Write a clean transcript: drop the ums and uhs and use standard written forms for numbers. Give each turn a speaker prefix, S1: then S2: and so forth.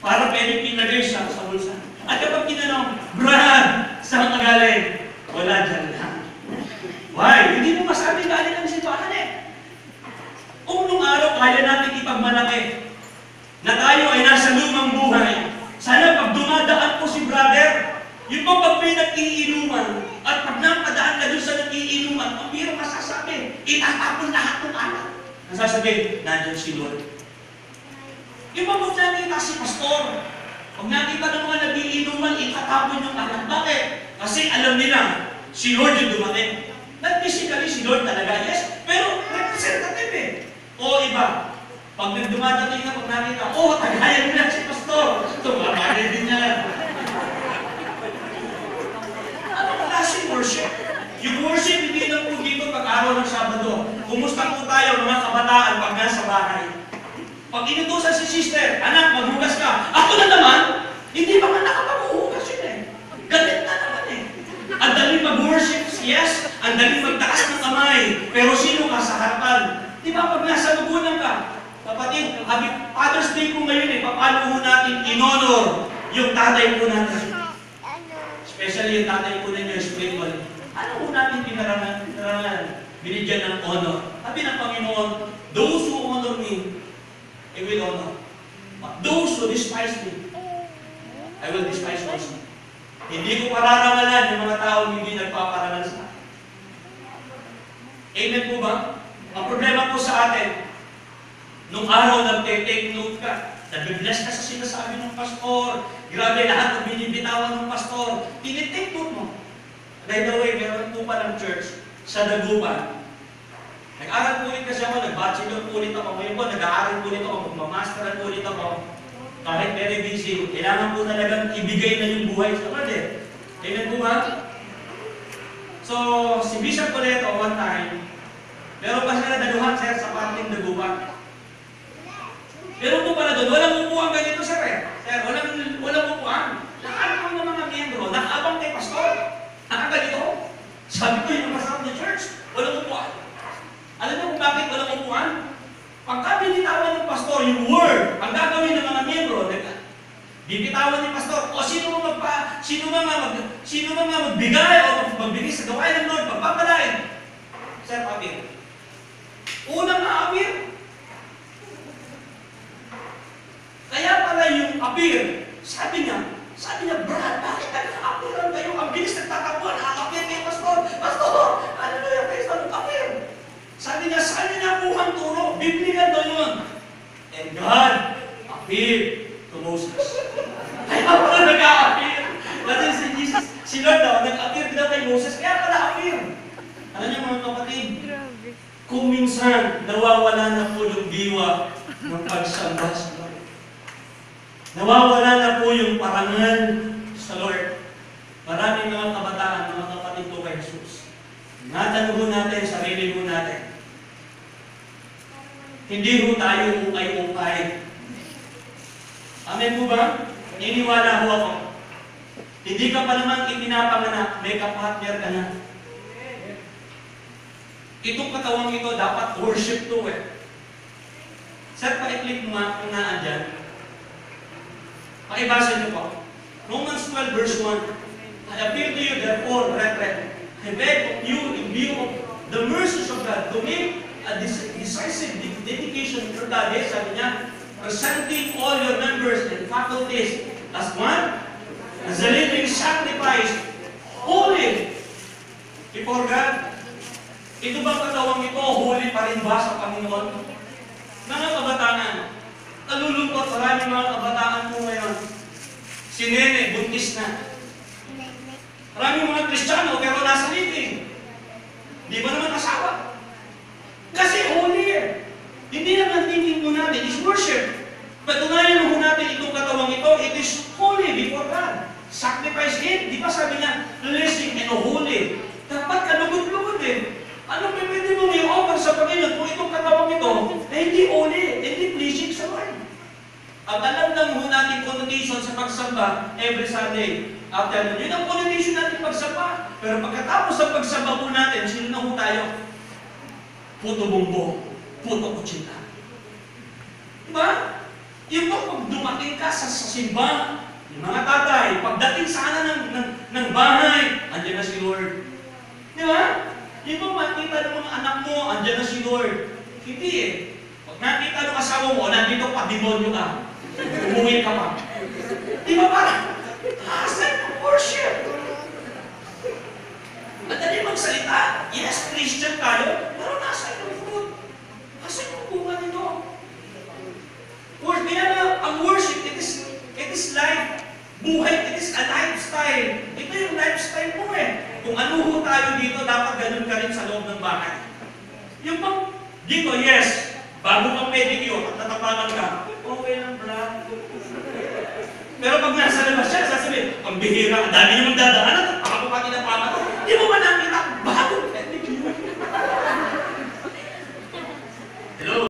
S1: Para pwedeng ilagay siya sa bulsa. At kapag tinanong, Brad, saan ka galing? Wala dyan lang. Why? Hindi mo masabi galing ang simbahan eh. Kung nung araw kaya natin ipagmalaki na tayo ay nasa lumang buhay, sana pag dumadaan po si brother, yung pag may nag-iinuman, at pag napadaan ka doon sa nag-iinuman, ang biro masasabi, itatapon lahat ng anak. Nasasabi, nandyan si Lord. Yung pag nakita si pastor, pag nakita ng mga nag-iinuman, itatapon yung anak. Bakit? Kasi alam nila, si Lord yung dumating. Not physically, si Lord talaga, yes, pero representative eh. O iba, pag nagdumadating na, pag nakita, tagayan nila si pastor. Tumamari din niya. Anong klaseng worship? Yung worship, hindi lang po dito pag-araw ng Sabado. Kumusta po tayo mga kabataan pag nasa bahay? Pag inutusan si sister, anak, maghugas ka. Ako na naman, hindi pa nga nakapaghuhugas yun eh. Galit na naman eh. Ang dali mag-worship, yes. Ang dali magtaas ng kamay. Pero sino ka sa harapan? Di ba pag nasa lubunan ka? Kapatid, Father's Day po ngayon eh, paano po natin in-honor yung tatay po natin? Especially yung tatay po ninyo, spiritual. Ano po natin pinarangan? Binigyan ng honor. Sabi ng Panginoon, those who honor me, I will honor. But those who despise me, I will despise also. Hindi ko pararangalan yung mga taong hindi nagpaparangal sa akin. Amen po ba? Ang problema po sa atin, nung araw nag-take note ka, nag-bless ka sa sinasabi ng pastor, grabe lahat ng binibitawan ng pastor, tinitake note mo. By the way, meron po pa ng church sa Dagupan. Nag-aral po ulit kasi ako, nag-bachelor po ulit ako, ngayon po nag-aaral po ulit ako, magmamasteran po ulit ako. Kahit very busy, kailangan po talagang ibigay na yung buhay sa Lord eh. Amen po ba? So, si Bishop Coleto, one time, meron pa siya nadaluhan, sir, sa parting Dagupan. Pero po pala doon, walang upuan ganito, sir eh. Sir, walang upuan. Lahat po ng mga miyembro, nakaabang kay pastor. Nakaganito. Sabi ko yung kasama ng church, walang upuan. Alam niyo kung bakit walang upuan? Pagka binitawan ng pastor yung word, ang gagawin ng mga miyembro, bibitawan ni pastor, o sino nga magbigay o magbigay sa gawain ng Lord, pagpapalain. Sir, apir. Unang apir. Kaya pala yung apir, sabi niya, Brad, bakit nag-apiran kayo? Ang bilis nagtatapuan, apir kay pastor. Pastor, ano na yung kayo sa apir? Sabi niya, saan niya nakuha ang turo? Biblical daw yun. And God appeared to Moses. Kaya pala nag-a-appear. Kasi si Jesus, si Lord daw, nag-appear daw kay Moses, kaya pala appear. Alam niyo mga kapatid, kung minsan nawawala na po yung diwa ng pagsamba sa Lord. Nawawala na po yung parangal sa Lord. Maraming mga kabataan, mga kapatid po kay Jesus. Natanong po natin, sarili po natin. Hindi po tayo ukay-ukay. Amen po ba? Iniwala po ako. Hindi ka pa naman ipinapanganak, may kapartner ka na. Itong katawang ito, dapat worship to eh. Sir, pa-click mo nga kung naan dyan. Pakibasa niyo po. Romans 12 verse 1. I appeal to you therefore, brethren, I beg of you in view of the mercies of God to make a decisive dedication to God. Sabi niya, presenting all your members and faculties as one, as a living sacrifice, holy before God. Ito ba katawang ito, holy pa rin ba sa Panginoon? Mga kabataan, nalulungkot, maraming mga kabataan po ngayon. Si Nene, buntis na. Maraming mga Kristiyano, pero nasa living. Di ba naman asawa? Kasi holy eh. Hindi naman thinking po natin is worship. Patunayan mo natin itong katawang ito, it is holy before God. Sacrifice it. Di ba sabi niya, blessing and holy. Dapat kalugod-lugod eh. Ano pwede mong i-offer sa Panginoon kung itong katawang ito, hindi holy, hindi pleasing sa Lord. Ang alam lang mo natin connotation sa pagsamba every Sunday. After nun, yun ang connotation natin pagsamba. Pero pagkatapos sa pagsamba po natin, sino na po tayo? Puto bumbo, puto kutsita. Diba? Yung ba pag dumating ka sa simbahan, yung mga tatay, pagdating sana ng bahay, andyan na si Lord. Di ba? Yung ba makita ng mga anak mo, andyan na si Lord. Hindi eh. Pag nakita ng asawa mo, nandito pa, demonyo ka. Umuwi ka pa. Di ba parang, asan ang worship? Madali magsalita. Yes, Christian tayo, pero nasa yung fruit. Nasa yung bunga nito. Kaya nga, ang worship, it is life. Buhay, it is a lifestyle. Ito yung lifestyle mo eh. Kung ano ho tayo dito, dapat ganun ka rin sa loob ng bahay. Yung pang, dito, yes, bago kang pedicure at natapakan ka, okay lang, brad. Pero pag nasa labas siya, sasabihin, ang bihira, ang dami niyo magdadaan,